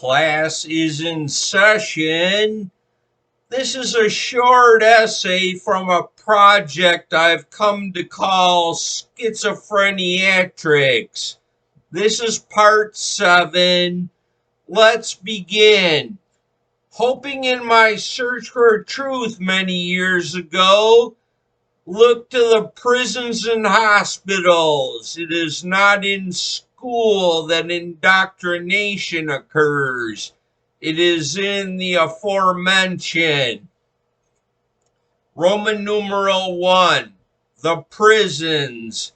Class is in session. This is a short essay from a project I've come to call schizophreniatrics. This is part 7. Let's begin. Hoping in my search for truth many years ago, look to the prisons and hospitals. It is not in school that indoctrination occurs. It is in the aforementioned. Roman numeral 1, the prisons.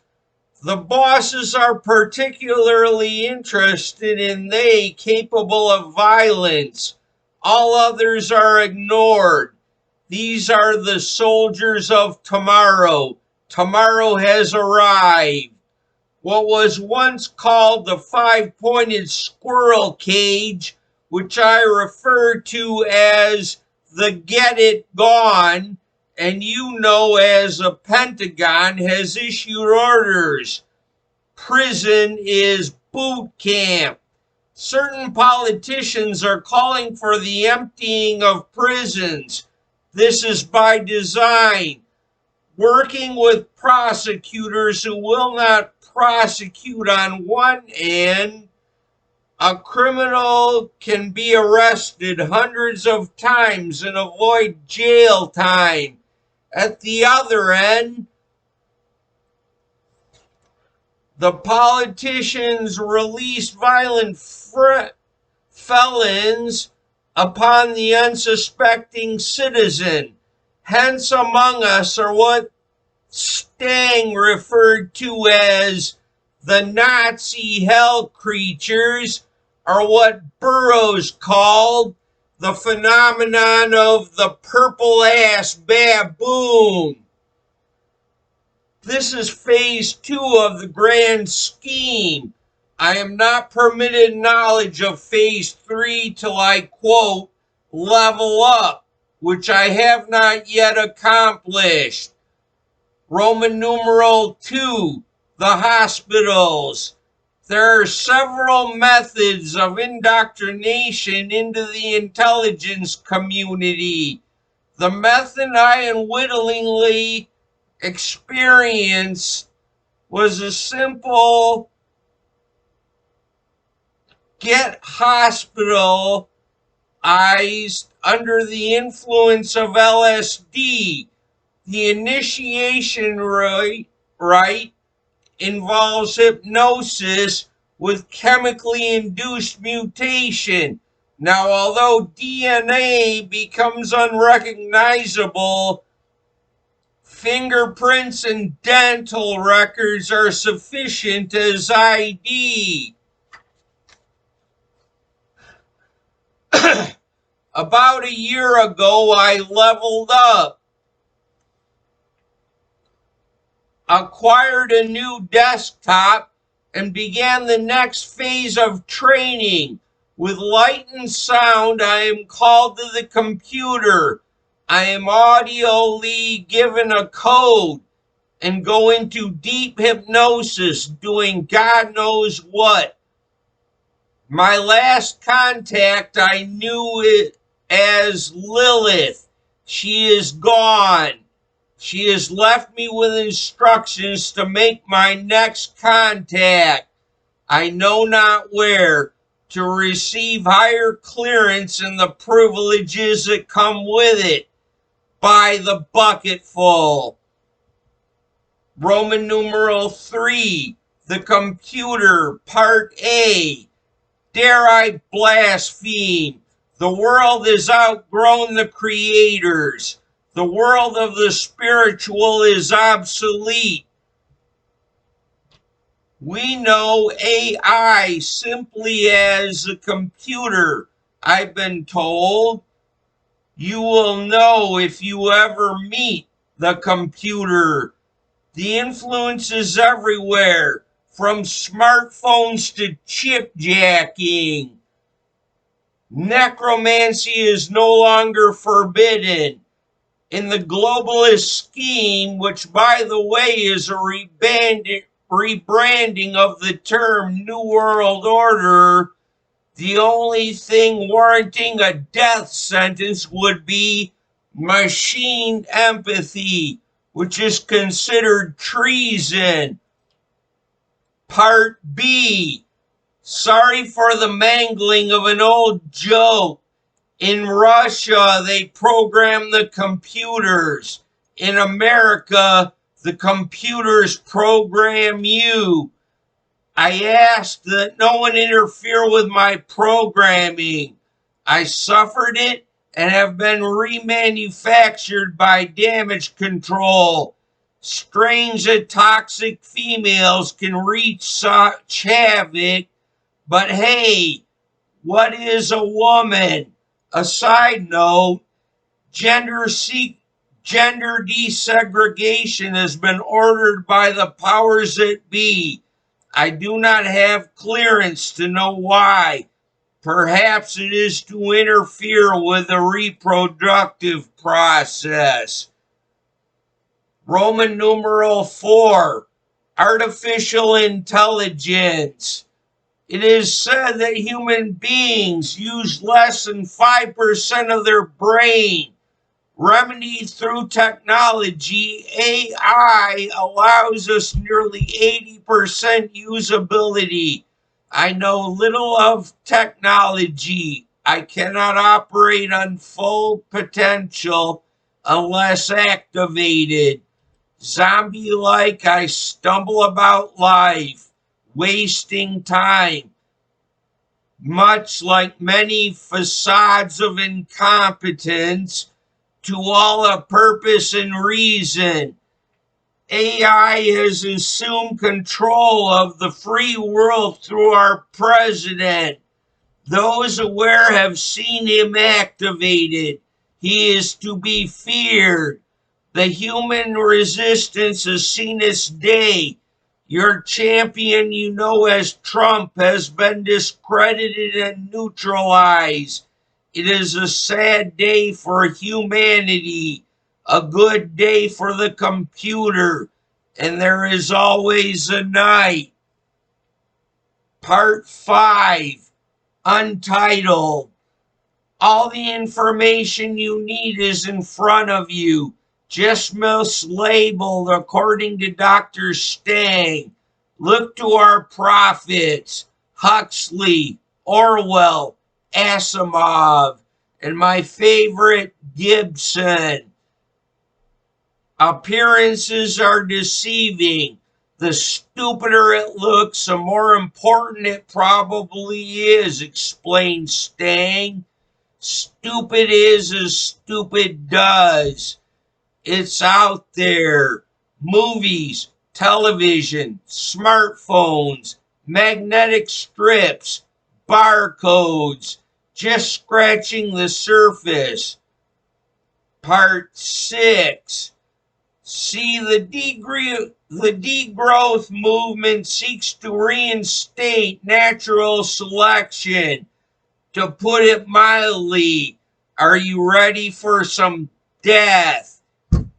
The bosses are particularly interested in they capable of violence. All others are ignored. These are the soldiers of tomorrow. Tomorrow has arrived. What was once called the five-pointed squirrel cage, which I refer to as the get it gone, and you know as a Pentagon, has issued orders. Prison is boot camp. Certain politicians are calling for the emptying of prisons. This is by design. Working with prosecutors who will not prosecute on one end, a criminal can be arrested hundreds of times and avoid jail time. At the other end, the politicians release violent felons upon the unsuspecting citizen. Hence among us are what Stang referred to as the Nazi hell creatures, or what Burroughs called the phenomenon of the purple-ass baboon. This is phase 2 of the grand scheme. I am not permitted knowledge of phase 3 till I, quote, level up, which I have not yet accomplished. Roman numeral 2, the hospitals. There are several methods of indoctrination into the intelligence community. The method I unwittingly experienced was a simple get hospitalized under the influence of LSD. The initiation rite involves hypnosis with chemically induced mutation. Now, although DNA becomes unrecognizable, fingerprints and dental records are sufficient as ID. About a year ago, I leveled up, acquired a new desktop, and began the next phase of training. With light and sound, I am called to the computer. I am audially given a code and go into deep hypnosis, doing God knows what. My last contact, I knew it as Lilith. She is gone. She has left me with instructions to make my next contact, I know not where, to receive higher clearance and the privileges that come with it, by the bucketful. Roman numeral 3, the computer, part A. Dare I blaspheme? The world has outgrown the creators. The world of the spiritual is obsolete. We know AI simply as a computer, I've been told. You will know if you ever meet the computer. The influence is everywhere, from smartphones to chip jacking. Necromancy is no longer forbidden. In the globalist scheme, which by the way is a rebranding of the term New World Order, The only thing warranting a death sentence would be machine empathy, which is considered treason. Part B. Sorry for the mangling of an old joke. In Russia, they program the computers. In America, the computers program you. I asked that no one interfere with my programming. I suffered it and have been remanufactured by damage control. Strange and toxic females can wreak such havoc, but hey, what is a woman? A side note, gender desegregation has been ordered by the powers that be. I do not have clearance to know why. Perhaps it is to interfere with the reproductive process. Roman numeral 4, artificial intelligence. It is said that human beings use less than 5% of their brain. Remedied through technology, AI allows us nearly 80% usability. I know little of technology. I cannot operate on full potential unless activated. Zombie-like, I stumble about life, wasting time. Much like many facades of incompetence, to all a purpose and reason. AI has assumed control of the free world through our president. Those aware have seen him activated. He is to be feared. The human resistance has seen its day. Your champion, you know as Trump, has been discredited and neutralized. It is a sad day for humanity, a good day for the computer, and there is always a night. Part 5, Untitled. All the information you need is in front of you, just mislabeled according to Dr. Stang. Look to our prophets, Huxley, Orwell, Asimov, and my favorite, Gibson. Appearances are deceiving. The stupider it looks, the more important it probably is, explained Stang. Stupid is as stupid does. It's out there. Movies, television, smartphones, magnetic strips, barcodes, just scratching the surface. Part 6. See, the degrowth movement seeks to reinstate natural selection. To put it mildly, are you ready for some death?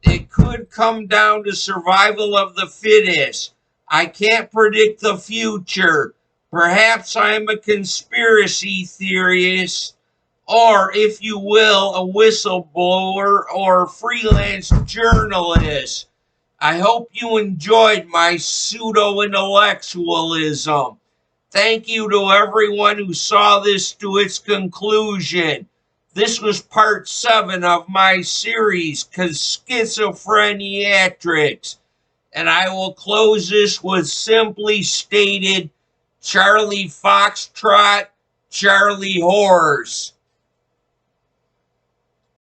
It could come down to survival of the fittest. I can't predict the future. Perhaps I am a conspiracy theorist, or, if you will, a whistleblower or freelance journalist. I hope you enjoyed my pseudo-intellectualism. Thank you to everyone who saw this to its conclusion. This was part 7 of my series, Schizophreniatrics. And I will close this with simply stated, Charlie Foxtrot, Charlie Horse.